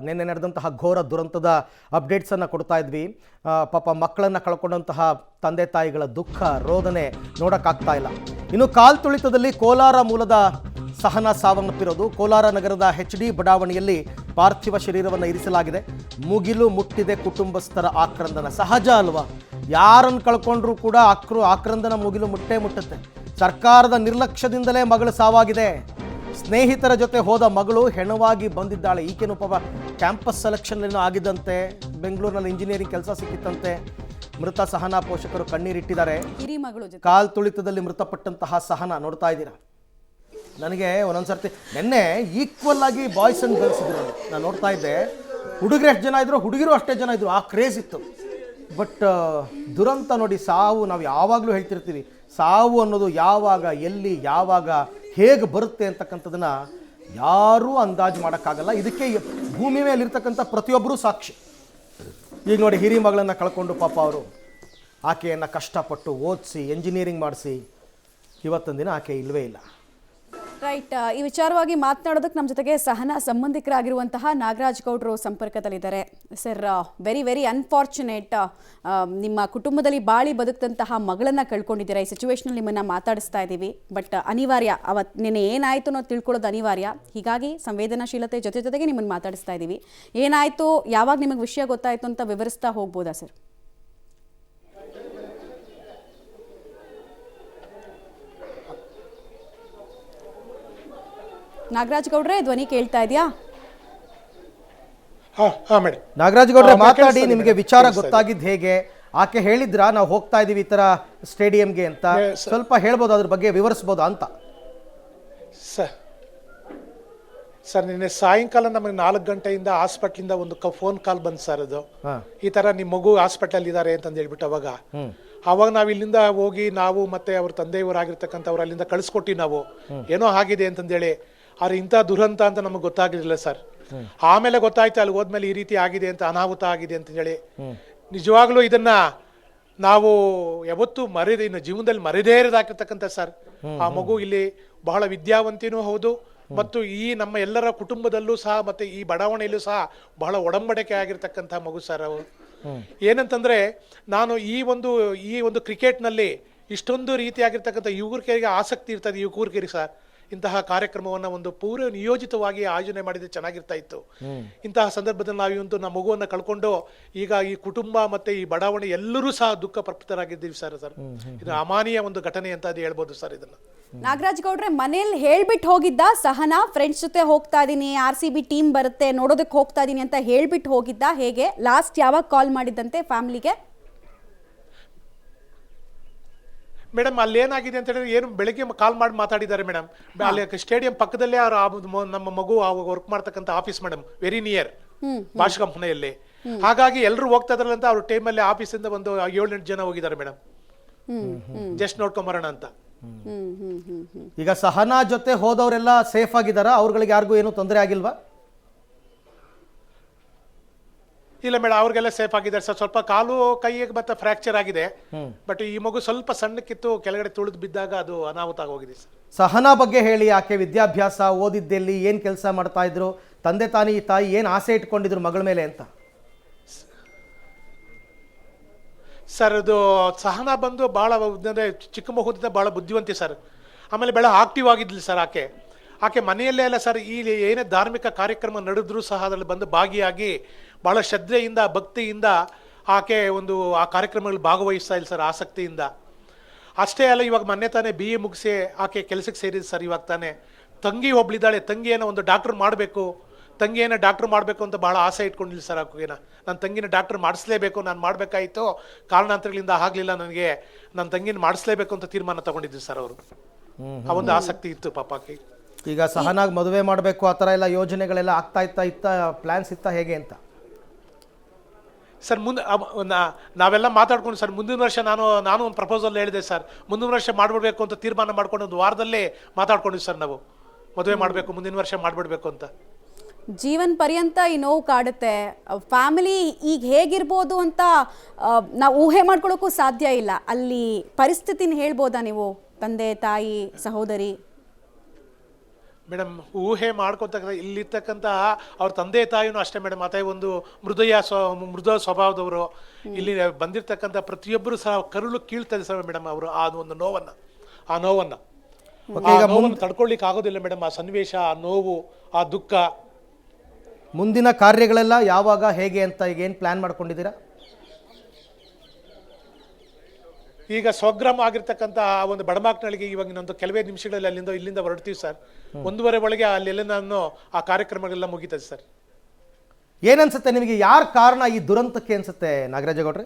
ನಿನ್ನೆ ನಡೆದಂತಹ ಘೋರ ದುರಂತದ ಅಪ್ಡೇಟ್ಸನ್ನು ಕೊಡ್ತಾ ಇದ್ವಿ. ಪಾಪ ಮಕ್ಕಳನ್ನು ಕಳ್ಕೊಂಡಂತಹ ತಂದೆ ತಾಯಿಗಳ ದುಃಖ ರೋದನೆ ನೋಡೋಕ್ಕಾಗ್ತಾ ಇಲ್ಲ. ಇನ್ನು ಕಾಲ್ ತುಳಿತದಲ್ಲಿ ಕೋಲಾರ ಮೂಲದ ಸಹನಾ ಸಾವನ್ನಪ್ಪಿರೋದು. ಕೋಲಾರ ನಗರದ HD ಬಡಾವಣೆಯಲ್ಲಿ ಪಾರ್ಥಿವ ಶರೀರವನ್ನು ಇರಿಸಲಾಗಿದೆ. ಮುಗಿಲು ಮುಟ್ಟಿದೆ ಕುಟುಂಬಸ್ಥರ ಆಕ್ರಂದನ. ಸಹಜ ಅಲ್ವಾ? ಯಾರನ್ನು ಕಳ್ಕೊಂಡ್ರೂ ಕೂಡ ಆಕ್ರಂದನ ಮುಗಿಲು ಮುಟ್ಟುತ್ತೆ. ಸರ್ಕಾರದ ನಿರ್ಲಕ್ಷ್ಯದಿಂದಲೇ ಮಗಳು ಸಾವಾಗಿದೆ. ಸ್ನೇಹಿತರ ಜೊತೆ ಹೋದ ಮಗಳು ಹೆಣವಾಗಿ ಬಂದಿದ್ದಾಳೆ. ಈಕೆನೂ ಪಾಪ ಕ್ಯಾಂಪಸ್ ಸೆಲೆಕ್ಷನ್ ಏನೋ ಆಗಿದ್ದಂತೆ, ಬೆಂಗಳೂರಿನಲ್ಲಿ ಇಂಜಿನಿಯರಿಂಗ್ ಕೆಲಸ ಸಿಕ್ಕಿತ್ತಂತೆ. ಮೃತ ಸಹನಾ ಪೋಷಕರು ಕಣ್ಣೀರಿಟ್ಟಿದ್ದಾರೆ. ಕಾಲ್ ತುಳಿತದಲ್ಲಿ ಮೃತಪಟ್ಟಂತಹ ಸಹನಾ ನೋಡ್ತಾ ಇದ್ದೀರಾ. ನನಗೆ ಒಂದೊಂದ್ಸರ್ತಿ ನಿನ್ನೆ ಈಕ್ವಲ್ ಆಗಿ ಬಾಯ್ಸ್ ಅಂಡ್ ಗರ್ಲ್ಸ್ ಇದ್ರು. ನಾನು ನೋಡ್ತಾ ಇದ್ದೆ, ಹುಡುಗರು ಎಷ್ಟು ಜನ ಇದ್ರು, ಹುಡುಗಿರು ಅಷ್ಟೇ ಜನ ಇದ್ರು. ಆ ಕ್ರೇಜ್ ಇತ್ತು. ಬಟ್ ದುರಂತ ನೋಡಿ, ಸಾವು ನಾವು ಯಾವಾಗಲೂ ಹೇಳ್ತಿರ್ತೀವಿ, ಸಾವು ಅನ್ನೋದು ಯಾವಾಗ, ಎಲ್ಲಿ, ಯಾವಾಗ, ಹೇಗೆ ಬರುತ್ತೆ ಅಂತಕ್ಕಂಥದ್ದನ್ನು ಯಾರೂ ಅಂದಾಜು ಮಾಡೋಕ್ಕಾಗಲ್ಲ. ಇದಕ್ಕೆ ಭೂಮಿ ಮೇಲಿರ್ತಕ್ಕಂಥ ಪ್ರತಿಯೊಬ್ಬರೂ ಸಾಕ್ಷಿ. ಈಗ ನೋಡಿ, ಹಿರಿ ಮಗಳನ್ನು ಕಳ್ಕೊಂಡು ಪಾಪ ಅವರು ಆಕೆಯನ್ನು ಕಷ್ಟಪಟ್ಟು ಓದಿಸಿ ಎಂಜಿನಿಯರಿಂಗ್ ಮಾಡಿಸಿ ಇವತ್ತೊಂದು ದಿನ ಆಕೆ ಇಲ್ಲವೇ ಇಲ್ಲ. ರೈಟ್. ಈ ವಿಚಾರವಾಗಿ ಮಾತನಾಡೋದಕ್ಕೆ ನಮ್ಮ ಜೊತೆಗೆ ಸಹನಾ ಸಂಬಂಧಿಕರಾಗಿರುವಂತಹ ನಾಗರಾಜ್ ಗೌಡ್ರು ಸಂಪರ್ಕದಲ್ಲಿದ್ದಾರೆ. Sir, very very unfortunate. ನಿಮ್ಮ ಕುಟುಂಬದಲ್ಲಿ ಬಾಳಿ ಬದುಕಂತಹ ಮಗಳನ್ನು ಕಳ್ಕೊಂಡಿದ್ದೀರಾ. ಈ ಸಿಚುವೇಶನಲ್ಲಿ ನಿಮ್ಮನ್ನು ಮಾತಾಡಿಸ್ತಾ ಇದ್ದೀವಿ. ಬಟ್ ಅನಿವಾರ್ಯ, ನಿನ್ನೆ ಏನಾಯಿತು ಅನ್ನೋದು ತಿಳ್ಕೊಳ್ಳೋದು ಅನಿವಾರ್ಯ. ಹೀಗಾಗಿ ಸಂವೇದನಾಶೀಲತೆ ಜೊತೆಗೆ ನಿಮ್ಮನ್ನು ಮಾತಾಡಿಸ್ತಾ ಇದ್ದೀವಿ. ಏನಾಯಿತು, ಯಾವಾಗ ನಿಮಗೆ ವಿಷಯ ಗೊತ್ತಾಯಿತು ಅಂತ ವಿವರಿಸ್ತಾ ಹೋಗ್ಬೋದಾ ಸರ್? ನಾಗರಾಜ್ ಗೌಡ್ರೆ, ಧ್ವನಿ ಕೇಳ್ತಾ ಇದೆಯಾ? ನಾಗರಾಜ್ ಗೌಡ್ರೆ ಮಾತಾಡಿ. ನಿಮಗೆ ವಿಚಾರ ಗೊತ್ತಾಗಿದ್ದು ಹೇಗೆ? ಆಕೆ ಹೇಳಿದ್ರಾ ನಾವು ಹೋಗ್ತಾ ಇದೀವಿ ಈ ತರ ಸ್ಟೇಡಿಯಂಗೆ ಅಂತ? ಸ್ವಲ್ಪ ಹೇಳ್ಬೋದು, ಅದ್ರ ಬಗ್ಗೆ ವಿವರಿಸ್ಬೋದಾ ಅಂತ. ಸರ್, ನಿನ್ನೆ ಸಾಯಂಕಾಲ ನಮಗೆ 4 ಗಂಟೆಯಿಂದ ಹಾಸ್ಪಿಟ್ಲಿಂದ ಒಂದು ಫೋನ್ ಕಾಲ್ ಬಂದು ಸರ್. ಅದು ಈ ತರ ನಿಮ್ಮ ಮಗು ಹಾಸ್ಪಿಟಲ್ ಇದ್ದಾರೆ ಅಂತಂದು ಹೇಳ್ಬಿಟ್ಟು ಅವಾಗ ನಾವು ಇಲ್ಲಿಂದ ಹೋಗಿ ನಾವು ಮತ್ತೆ ಅವ್ರ ತಂದೆಯವರಾಗಿರ್ತಕ್ಕಂಥವ್ರು ಅಲ್ಲಿಂದ ಕಳಿಸ್ಕೊಟ್ಟಿ ನಾವು ಏನೋ ಆಗಿದೆ ಅಂತಂದೇಳಿ. ಆದ್ರೆ ಇಂಥ ದುರಂತ ಅಂತ ನಮಗೆ ಗೊತ್ತಾಗಲಿಲ್ಲ ಸರ್. ಆಮೇಲೆ ಗೊತ್ತಾಯ್ತು, ಅಲ್ಲಿ ಹೋದ್ಮೇಲೆ ಈ ರೀತಿ ಆಗಿದೆ ಅಂತ, ಅನಾಹುತ ಆಗಿದೆ ಅಂತ ಹೇಳಿ. ನಿಜವಾಗ್ಲೂ ಇದನ್ನ ನಾವು ಯಾವತ್ತೂ ಇನ್ನು ಜೀವನದಲ್ಲಿ ಮರೆದೇ ಇರೋದಾಗಿರ್ತಕ್ಕಂಥ ಸರ್. ಆ ಮಗು ಇಲ್ಲಿ ಬಹಳ ವಿದ್ಯಾವಂತಿನೂ ಹೌದು, ಮತ್ತು ಈ ನಮ್ಮ ಎಲ್ಲರ ಕುಟುಂಬದಲ್ಲೂ ಸಹ ಮತ್ತೆ ಈ ಬಡಾವಣೆಯಲ್ಲೂ ಸಹ ಬಹಳ ಒಡಂಬಡಿಕೆ ಆಗಿರ್ತಕ್ಕಂಥ ಮಗು ಸರ್. ಅವರು ಏನಂತಂದ್ರೆ, ನಾನು ಈ ಒಂದು ಕ್ರಿಕೆಟ್ನಲ್ಲಿ ಇಷ್ಟೊಂದು ರೀತಿಯಾಗಿರ್ತಕ್ಕಂಥ ಯುವಕರಿಗೆ ಆಸಕ್ತಿ ಇರ್ತದೆ. ಯುವಕರಿಗೆ ಸರ್ ಇಂತಹ ಕಾರ್ಯಕ್ರಮವನ್ನು ಒಂದು ಪೂರ್ವ ನಿಯೋಜಿತವಾಗಿ ಆಯೋಜನೆ ಮಾಡಿದ್ರೆ ಚೆನ್ನಾಗಿರ್ತಾ ಇತ್ತು. ಇಂತಹ ಸಂದರ್ಭದಲ್ಲಿ ನಾವು ಇವತ್ತು ನಮ್ಮ ಮಗುವನ್ನು ಕಳ್ಕೊಂಡು ಈಗ ಈ ಕುಟುಂಬ ಮತ್ತೆ ಈ ಬಡಾವಣೆ ಎಲ್ಲರೂ ಸಹ ದುಃಖ ಪ್ರಪ್ತರಾಗಿದ್ದೀವಿ ಸರ್. ಇದು ಅಮಾನೀಯ ಒಂದು ಘಟನೆ ಅಂತ ಹೇಳ್ಬೋದು ಸರ್. ಇದನ್ನ ನಾಗರಾಜ್ ಗೌಡ್ರೆ, ಮನೇಲಿ ಹೇಳ್ಬಿಟ್ಟು ಹೋಗಿದ್ದ ಸಹನಾ, ಫ್ರೆಂಡ್ಸ್ ಜೊತೆ ಹೋಗ್ತಾ ಇದೀನಿ, RCB ಟೀಮ್ ಬರುತ್ತೆ ನೋಡೋದಕ್ಕೆ ಹೋಗ್ತಾ ಇದೀನಿ ಅಂತ ಹೇಳ್ಬಿಟ್ಟು ಹೋಗಿದ್ದ? ಹೇಗೆ ಲಾಸ್ಟ್ ಯಾವಾಗ ಕಾಲ್ ಮಾಡಿದ್ದಂತೆ ಫ್ಯಾಮಿಲಿಗೆ? ಮೇಡಮ್, ಅಲ್ಲಿ ಏನಾಗಿದೆ ಅಂತ ಹೇಳಿದ್ರೆ, ಏನು ಬೆಳಗ್ಗೆ ಕಾಲ್ ಮಾಡಿ ಮಾತಾಡಿದ್ದಾರೆ ಮೇಡಮ್. ಅಲ್ಲಿ ಸ್ಟೇಡಿಯಂ ಪಕ್ಕದಲ್ಲೇ ನಮ್ಮ ಮಗು ವರ್ಕ್ ಮಾಡ್ತಕ್ಕಂಥ ಆಫೀಸ್ ಮೇಡಮ್, ವೆರಿ ನಿಯರ್ ಭಾಷ್ ಕಂಪನಿಯಲ್ಲಿ. ಹಾಗಾಗಿ ಎಲ್ಲರೂ ಹೋಗ್ತಾ ಇದ್ರಲ್ಲ ಅಂತ ಅವ್ರ ಟೈಮಲ್ಲಿ ಆಫೀಸಿಂದ ಒಂದು 7-8 ಜನ ಹೋಗಿದ್ದಾರೆ ಮೇಡಮ್, ಜಸ್ಟ್ ನೋಡ್ಕೊಂಬರೋಣ ಅಂತ. ಈಗ ಸಹನಾ ಜೊತೆ ಹೋದವರೆಲ್ಲ ಸೇಫ್ ಆಗಿದಾರ? ಅವ್ರಗಳಿಗೆ ಯಾರಿಗೂ ಏನು ತೊಂದರೆ ಆಗಿಲ್ವಾ? ಇಲ್ಲ ಮೇಡಮ್, ಅವ್ರಿಗೆಲ್ಲ ಸೇಫ್ ಆಗಿದ್ದಾರೆ ಸರ್. ಸ್ವಲ್ಪ ಕಾಲು ಕೈಗೆ ಮತ್ತೆ ಫ್ರಾಕ್ಚರ್ ಆಗಿದೆ. ಬಟ್ ಈ ಮಗು ಸ್ವಲ್ಪ ಸಣ್ಣಕ್ಕಿತ್ತು, ಕೆಳಗಡೆ ತುಳಿದು ಬಿದ್ದಾಗ ಅದು ಅನಾಹುತ ಆಗೋಗಿದೆ ಸರ್. ಸಹನಾ ಬಗ್ಗೆ ಹೇಳಿ. ಆಕೆ ವಿದ್ಯಾಭ್ಯಾಸ, ಓದಿದ್ದೆಲ್ಲಿ, ಏನ್ ಕೆಲಸ ಮಾಡ್ತಾ ಇದ್ರು, ತಂದೆ ತಾಯಿ ಏನ್ ಆಸೆ ಇಟ್ಕೊಂಡಿದ್ರು ಮಗಳ ಮೇಲೆ ಅಂತ? ಸರ್, ಅದು ಸಹನಾ ಬಂದು ಬಹಳ ಚಿಕ್ಕ ಮಗುದಿಂದ ಬಹಳ ಬುದ್ಧಿವಂತಿ ಸರ್. ಆಮೇಲೆ ಬಹಳ ಆಕ್ಟಿವ್ ಆಗಿದ್ಲಿ ಸರ್. ಆಕೆ ಮನೆಯಲ್ಲೇ ಅಲ್ಲ ಸರ್, ಈ ಏನೇ ಧಾರ್ಮಿಕ ಕಾರ್ಯಕ್ರಮ ನಡೆದ್ರೂ ಸಹ ಅದರಲ್ಲಿ ಬಂದು ಭಾಗಿಯಾಗಿ ಬಹಳ ಶ್ರದ್ಧೆಯಿಂದ ಭಕ್ತಿಯಿಂದ ಆಕೆ ಆ ಕಾರ್ಯಕ್ರಮಗಳಲ್ಲಿ ಭಾಗವಹಿಸ್ತಾ ಇಲ್ಲ ಸರ್, ಆಸಕ್ತಿಯಿಂದ. ಅಷ್ಟೇ ಅಲ್ಲ, ಇವಾಗ ಮೊನ್ನೆ ತಾನೇ BA ಮುಗಿಸಿ ಆಕೆ ಕೆಲಸಕ್ಕೆ ಸೇರಿದೆ ಸರ್. ಇವಾಗ ತಾನೇ ತಂಗಿ ಒಬ್ಳಿದ್ದಾಳೆ, ತಂಗಿಯನ್ನು ಒಂದು ಡಾಕ್ಟರ್ ಮಾಡಬೇಕು, ತಂಗಿಯನ್ನು ಡಾಕ್ಟರ್ ಮಾಡಬೇಕು ಅಂತ ಬಹಳ ಆಸೆ ಇಟ್ಕೊಂಡಿಲ್ಲ ಸರ್. ಆಕೆನ ನನ್ನ ತಂಗಿನ ಡಾಕ್ಟರ್ ಮಾಡಿಸ್ಲೇಬೇಕು, ನಾನು ಮಾಡಬೇಕಾಯಿತು, ಕಾರಣಾಂತರಗಳಿಂದ ಆಗಲಿಲ್ಲ, ನನಗೆ ನನ್ನ ತಂಗಿನ ಮಾಡಿಸ್ಲೇಬೇಕು ಅಂತ ತೀರ್ಮಾನ ತಗೊಂಡಿದ್ರು ಸರ್ ಅವರು. ಆ ಒಂದು ಆಸಕ್ತಿ ಇತ್ತು ಪಾಪಕ್ಕೆ. ಈಗ ಸಹನಾಗ್ ಮದುವೆ ಮಾಡಬೇಕು ಆ ಥರ ಎಲ್ಲ ಯೋಜನೆಗಳೆಲ್ಲ ಆಗ್ತಾ ಇತ್ತ ಪ್ಲಾನ್ಸ್ ಇತ್ತ ಹೇಗೆ ಅಂತ ಸರ್? ನಾವೆಲ್ಲ ಮಾತಾಡ್ಕೊಂಡು ಸರ್, ಮುಂದಿನ ವರ್ಷ ನಾನು ಒಂದು ಪ್ರಪೋಸಲ್ ಹೇಳಿದೆ ಸರ್. ಮುಂದಿನ ವರ್ಷ ಮಾಡ್ಬಿಡ್ಬೇಕು ಅಂತ ತೀರ್ಮಾನ ಮಾಡ್ಕೊಂಡು ಒಂದು ವಾರದಲ್ಲೇ ಮಾತಾಡ್ಕೊಂಡಿವಿ ಸರ್. ನಾವು ಮದುವೆ ಮಾಡಬೇಕು, ಮುಂದಿನ ವರ್ಷ ಮಾಡ್ಬಿಡ್ಬೇಕು ಅಂತ. ಜೀವನ ಪರ್ಯಂತ ಈ ನೋವು ಕಾಡುತ್ತೆ. ಫ್ಯಾಮಿಲಿ ಈಗ ಹೇಗಿರ್ಬೋದು ಅಂತ ನಾವು ಊಹೆ ಮಾಡ್ಕೊಳ್ಳೋಕ್ಕೂ ಸಾಧ್ಯ ಇಲ್ಲ. ಅಲ್ಲಿ ಪರಿಸ್ಥಿತಿನ ಹೇಳ್ಬೋದಾ ನೀವು? ತಂದೆ ತಾಯಿ ಸಹೋದರಿ ಮೇಡಮ್ ಊಹೆ ಮಾಡ್ಕೊತಕ್ಕ ಇಲ್ಲಿರ್ತಕ್ಕಂಥ ಅವ್ರ ತಂದೆ ತಾಯಿನೂ ಅಷ್ಟೇ ಮೇಡಮ್. ಮತ್ತೆ ಒಂದು ಮೃದು ಸ್ವಭಾವದವರು. ಇಲ್ಲಿ ಬಂದಿರತಕ್ಕಂಥ ಪ್ರತಿಯೊಬ್ಬರು ಸಹ ಕರುಳು ಕೀಳ್ತದೆ ಸರ್ ಮೇಡಮ್. ಅವರು ಆ ಒಂದು ನೋವನ್ನು ತಡ್ಕೊಳ್ಲಿಕ್ಕೆ ಆಗೋದಿಲ್ಲ ಮೇಡಮ್. ಆ ಸನ್ನಿವೇಶ, ಆ ನೋವು, ಆ ದುಃಖ. ಮುಂದಿನ ಕಾರ್ಯಗಳೆಲ್ಲ ಯಾವಾಗ ಹೇಗೆ ಅಂತ ಈಗ ಏನು ಪ್ಲಾನ್ ಮಾಡ್ಕೊಂಡಿದ್ದೀರಾ? ಈಗ ಸ್ವಗ್ರಾಮ ಆಗಿರ್ತಕ್ಕಂಥ ಆ ಒಂದು ಬಡಮಾಕ್ನಳಿಗೆ ಇವಾಗ ಇನ್ನೊಂದು ಕೆಲವೇ ನಿಮಿಷಗಳಲ್ಲಿ ಇಲ್ಲಿಂದ ಹೊರಡ್ತೀವಿ ಸರ್. 1:30 ಒಳಗೆ ಅಲ್ಲೆಲ್ಲ ನಾನು ಆ ಕಾರ್ಯಕ್ರಮಗಳೆಲ್ಲ ಮುಗೀತದೆ ಸರ್. ಏನನ್ಸುತ್ತೆ ನಿಮಗೆ, ಯಾರು ಕಾರಣ ಈ ದುರಂತಕ್ಕೆ ಅನ್ಸುತ್ತೆ ನಾಗರಾಜೇಗೌಡ್ರೆ?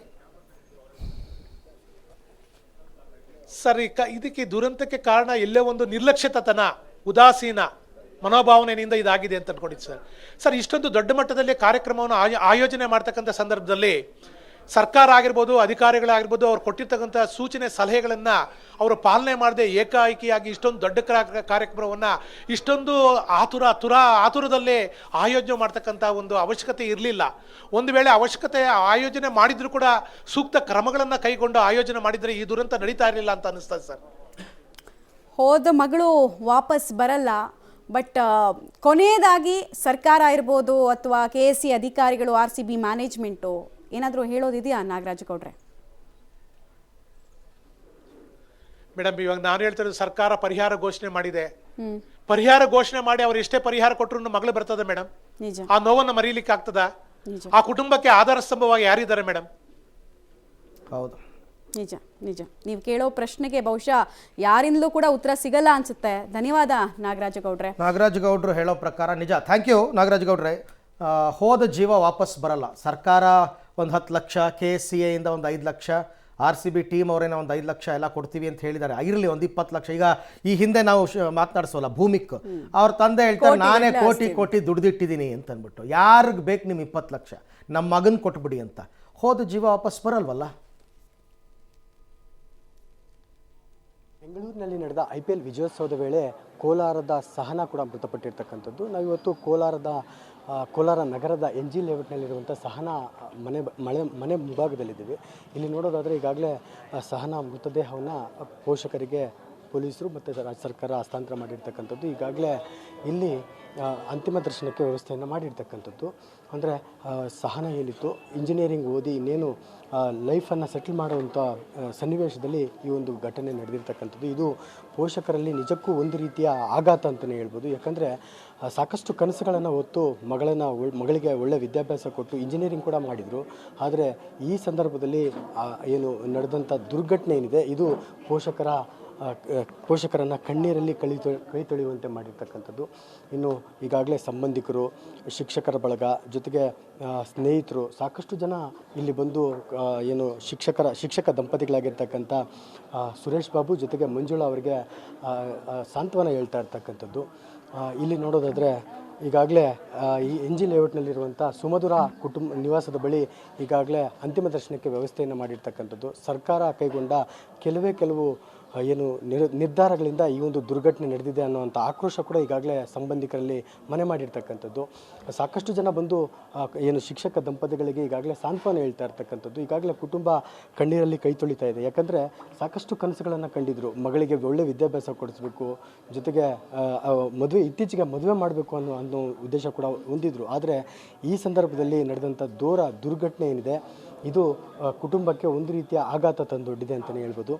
ಸರ್ ಇದಕ್ಕೆ ದುರಂತಕ್ಕೆ ಕಾರಣ ಎಲ್ಲೇ ಒಂದು ನಿರ್ಲಕ್ಷ್ಯತನ, ಉದಾಸೀನ ಮನೋಭಾವನೆಯಿಂದ ಇದಾಗಿದೆ ಅಂತ ಅನ್ಕೊಂಡಿದ್ದು ಸರ್. ಇಷ್ಟೊಂದು ದೊಡ್ಡ ಮಟ್ಟದಲ್ಲಿ ಕಾರ್ಯಕ್ರಮವನ್ನು ಆಯೋಜನೆ ಮಾಡ್ತಕ್ಕಂಥ ಸಂದರ್ಭದಲ್ಲಿ ಸರ್ಕಾರ ಆಗಿರ್ಬೋದು, ಅಧಿಕಾರಿಗಳಾಗಿರ್ಬೋದು, ಅವ್ರು ಕೊಟ್ಟಿರ್ತಕ್ಕಂಥ ಸೂಚನೆ ಸಲಹೆಗಳನ್ನು ಅವರು ಪಾಲನೆ ಮಾಡದೆ ಏಕಾಏಕಿಯಾಗಿ ಇಷ್ಟೊಂದು ದೊಡ್ಡ ಕಾರ್ಯಕ್ರಮವನ್ನು ಇಷ್ಟೊಂದು ಆತುರದಲ್ಲೇ ಆಯೋಜನೆ ಮಾಡ್ತಕ್ಕಂಥ ಒಂದು ಅವಶ್ಯಕತೆ ಇರಲಿಲ್ಲ. ಒಂದು ವೇಳೆ ಅವಶ್ಯಕತೆ ಆಯೋಜನೆ ಮಾಡಿದರೂ ಕೂಡ ಸೂಕ್ತ ಕ್ರಮಗಳನ್ನು ಕೈಗೊಂಡು ಆಯೋಜನೆ ಮಾಡಿದರೆ ಈ ದುರಂತ ನಡೀತಾ ಇರಲಿಲ್ಲ ಅಂತ ಅನ್ನಿಸ್ತದೆ ಸರ್. ಹೋದ ಮಗಳು ವಾಪಸ್ ಬರಲ್ಲ, ಬಟ್ ಕೊನೆಯದಾಗಿ ಸರ್ಕಾರ ಇರ್ಬೋದು ಅಥವಾ KSC ಅಧಿಕಾರಿಗಳು, RCB ಮ್ಯಾನೇಜ್ಮೆಂಟು ಏನಾದರೂ ಹೇಳೋದಿದೆಯಾ ನಾಗರಾಜೇಗೌಡ್ರೆ? ಮೇಡಮ್ ಇವಾಗ ನಾನು ಹೇಳ್ತಿರೋದು, ಸರ್ಕಾರ ಪರಿಹಾರ ಘೋಷಣೆ ಮಾಡಿದೆ. ಪರಿಹಾರ ಘೋಷಣೆ ಮಾಡಿ ಅವ್ರು ಎಷ್ಟೇ ಪರಿಹಾರ ಕೊಟ್ಟರು ಮಗಳು ಬರ್ತದೆ ಮೇಡಮ್. ಆ ನೋವನ್ನು ಮರೀಲಿಕ್ಕೆ ಆಗ್ತದ? ಆ ಕುಟುಂಬಕ್ಕೆ ಆಧಾರ ಸ್ತಂಭವಾಗಿ ಯಾರಿದ್ದಾರೆ ಮೇಡಮ್? ಹೌದು, ನಿಜ. ನೀವು ಕೇಳೋ ಪ್ರಶ್ನೆಗೆ ಬಹುಶಃ ಯಾರಿಂದಲೂ ಕೂಡ ಉತ್ತರ ಸಿಗಲ್ಲ ಅನ್ಸುತ್ತೆ. ಧನ್ಯವಾದ ನಾಗರಾಜೇಗೌಡ್ರೆ. ನಾಗರಾಜೇಗೌಡರು ಹೇಳೋ ಪ್ರಕಾರ ನಿಜ. ಥ್ಯಾಂಕ್ ಯು ನಾಗರಾಜೇಗೌಡ್ರೆ. ಹೋದ ಜೀವ ವಾಪಸ್ ಬರಲ್ಲ. ಸರ್ಕಾರ ಒಂದು 10 ಲಕ್ಷ, KSCAಯಿಂದ ಒಂದು 5 ಲಕ್ಷ, RCB ಟೀಮ್ ಅವರೇನೋ ಒಂದು 5 ಲಕ್ಷ ಎಲ್ಲ ಕೊಡ್ತೀವಿ ಅಂತ ಹೇಳಿದ್ದಾರೆ. ಇರಲಿ ಒಂದು 20 ಲಕ್ಷ. ಈಗ ಈ ಹಿಂದೆ ನಾವು ಮಾತನಾಡಿಸೋಲ್ಲ ಭೂಮಿಕ್, ಅವ್ರ ತಂದೆ ಹೇಳ್ತಾರೆ ನಾನೇ ಕೋಟಿ ದುಡ್ದಿಟ್ಟಿದ್ದೀನಿ ಅಂತ ಅಂದ್ಬಿಟ್ಟು. ಯಾರಿಗೆ ಬೇಕು ನಿಮ್ಮ 20 ಲಕ್ಷ? ನಮ್ಮ ಮಗನ ಕೊಟ್ಬಿಡಿ ಅಂತ. ಹೋದ ಜೀವ ವಾಪಸ್ ಬರಲ್ವಲ್ಲ. ಬೆಂಗಳೂರಿನಲ್ಲಿ ನಡೆದ IPL ವಿಜಯೋತ್ಸವದ ವೇಳೆ ಕೋಲಾರದ ಸಹನಾ ಕೂಡ ಮೃತಪಟ್ಟಿರ್ತಕ್ಕಂಥದ್ದು. ನಾವಿವತ್ತು ಕೋಲಾರ ನಗರದ NG ಲೇಔಟ್ನಲ್ಲಿರುವಂಥ ಸಹನಾ ಮನೆ ಮುಂಭಾಗದಲ್ಲಿದ್ದೀವಿ. ಇಲ್ಲಿ ನೋಡೋದಾದರೆ ಈಗಾಗಲೇ ಸಹನಾ ಮೃತದೇಹವನ್ನು ಪೋಷಕರಿಗೆ ಪೊಲೀಸರು ಮತ್ತು ರಾಜ್ಯ ಸರ್ಕಾರ ಹಸ್ತಾಂತರ ಮಾಡಿರ್ತಕ್ಕಂಥದ್ದು. ಈಗಾಗಲೇ ಇಲ್ಲಿ ಅಂತಿಮ ದರ್ಶನಕ್ಕೆ ವ್ಯವಸ್ಥೆಯನ್ನು ಮಾಡಿರ್ತಕ್ಕಂಥದ್ದು. ಅಂದರೆ ಸಹನಾ ಏನಿತ್ತು, ಇಂಜಿನಿಯರಿಂಗ್ ಓದಿ ಇನ್ನೇನು ಲೈಫನ್ನು ಸೆಟಲ್ ಮಾಡುವಂಥ ಸನ್ನಿವೇಶದಲ್ಲಿ ಈ ಒಂದು ಘಟನೆ ನಡೆದಿರ್ತಕ್ಕಂಥದ್ದು. ಇದು ಪೋಷಕರಲ್ಲಿ ನಿಜಕ್ಕೂ ಒಂದು ರೀತಿಯ ಆಘಾತ ಅಂತಲೇ ಹೇಳ್ಬೋದು. ಯಾಕಂದರೆ ಸಾಕಷ್ಟು ಕನಸುಗಳನ್ನು ಹೊತ್ತು ಮಗಳಿಗೆ ಒಳ್ಳೆ ವಿದ್ಯಾಭ್ಯಾಸ ಕೊಟ್ಟು ಇಂಜಿನಿಯರಿಂಗ್ ಕೂಡ ಮಾಡಿದರು. ಆದರೆ ಈ ಸಂದರ್ಭದಲ್ಲಿ ಏನು ನಡೆದಂಥ ದುರ್ಘಟನೆ ಏನಿದೆ ಇದು ಪೋಷಕರನ್ನು ಕಣ್ಣೀರಲ್ಲಿ ಕೈ ತೊಳೆಯುವಂತೆ ಮಾಡಿರ್ತಕ್ಕಂಥದ್ದು. ಇನ್ನು ಈಗಾಗಲೇ ಸಂಬಂಧಿಕರು, ಶಿಕ್ಷಕರ ಬಳಗ, ಜೊತೆಗೆ ಸ್ನೇಹಿತರು ಸಾಕಷ್ಟು ಜನ ಇಲ್ಲಿ ಬಂದು ಏನು ಶಿಕ್ಷಕ ದಂಪತಿಗಳಾಗಿರ್ತಕ್ಕಂಥ ಸುರೇಶ್ ಬಾಬು ಜೊತೆಗೆ ಮಂಜುಳಾ ಅವರಿಗೆ ಸಾಂತ್ವನ ಹೇಳ್ತಾ ಇರ್ತಕ್ಕಂಥದ್ದು. ಇಲ್ಲಿ ನೋಡೋದಾದರೆ ಈಗಾಗಲೇ ಈ NG ಲೇಔಟ್ನಲ್ಲಿರುವಂಥ ಸುಮಧುರ ನಿವಾಸದ ಬಳಿ ಈಗಾಗಲೇ ಅಂತಿಮ ದರ್ಶನಕ್ಕೆ ವ್ಯವಸ್ಥೆಯನ್ನು ಮಾಡಿರ್ತಕ್ಕಂಥದ್ದು. ಸರ್ಕಾರ ಕೈಗೊಂಡ ಕೆಲವು ಏನು ನಿರ್ಧಾರಗಳಿಂದ ಈ ಒಂದು ದುರ್ಘಟನೆ ನಡೆದಿದೆ ಅನ್ನುವಂಥ ಆಕ್ರೋಶ ಕೂಡ ಈಗಾಗಲೇ ಸಂಬಂಧಿಕರಲ್ಲಿ ಮನೆ ಮಾಡಿರ್ತಕ್ಕಂಥದ್ದು. ಸಾಕಷ್ಟು ಜನ ಬಂದು ಏನು ಶಿಕ್ಷಕ ದಂಪತಿಗಳಿಗೆ ಈಗಾಗಲೇ ಸಾಂತ್ವನ ಹೇಳ್ತಾ ಇರ್ತಕ್ಕಂಥದ್ದು. ಈಗಾಗಲೇ ಕುಟುಂಬ ಕಣ್ಣೀರಲ್ಲಿ ಕೈ ತೊಳಿತಾ ಇದೆ. ಯಾಕಂದರೆ ಸಾಕಷ್ಟು ಕನಸುಗಳನ್ನು ಕಂಡಿದ್ರು, ಮಗಳಿಗೆ ಒಳ್ಳೆ ವಿದ್ಯಾಭ್ಯಾಸ ಕೊಡಿಸ್ಬೇಕು, ಜೊತೆಗೆ ಇತ್ತೀಚೆಗೆ ಮದುವೆ ಮಾಡಬೇಕು ಅನ್ನೋ ಉದ್ದೇಶ ಕೂಡ ಹೊಂದಿದ್ರು. ಆದರೆ ಈ ಸಂದರ್ಭದಲ್ಲಿ ನಡೆದಂಥ ದುರ್ಘಟನೆ ಏನಿದೆ ಇದು ಕುಟುಂಬಕ್ಕೆ ಒಂದು ರೀತಿಯ ಆಘಾತ ತಂದೊಡ್ಡಿದೆ ಅಂತಲೇ ಹೇಳ್ಬೋದು.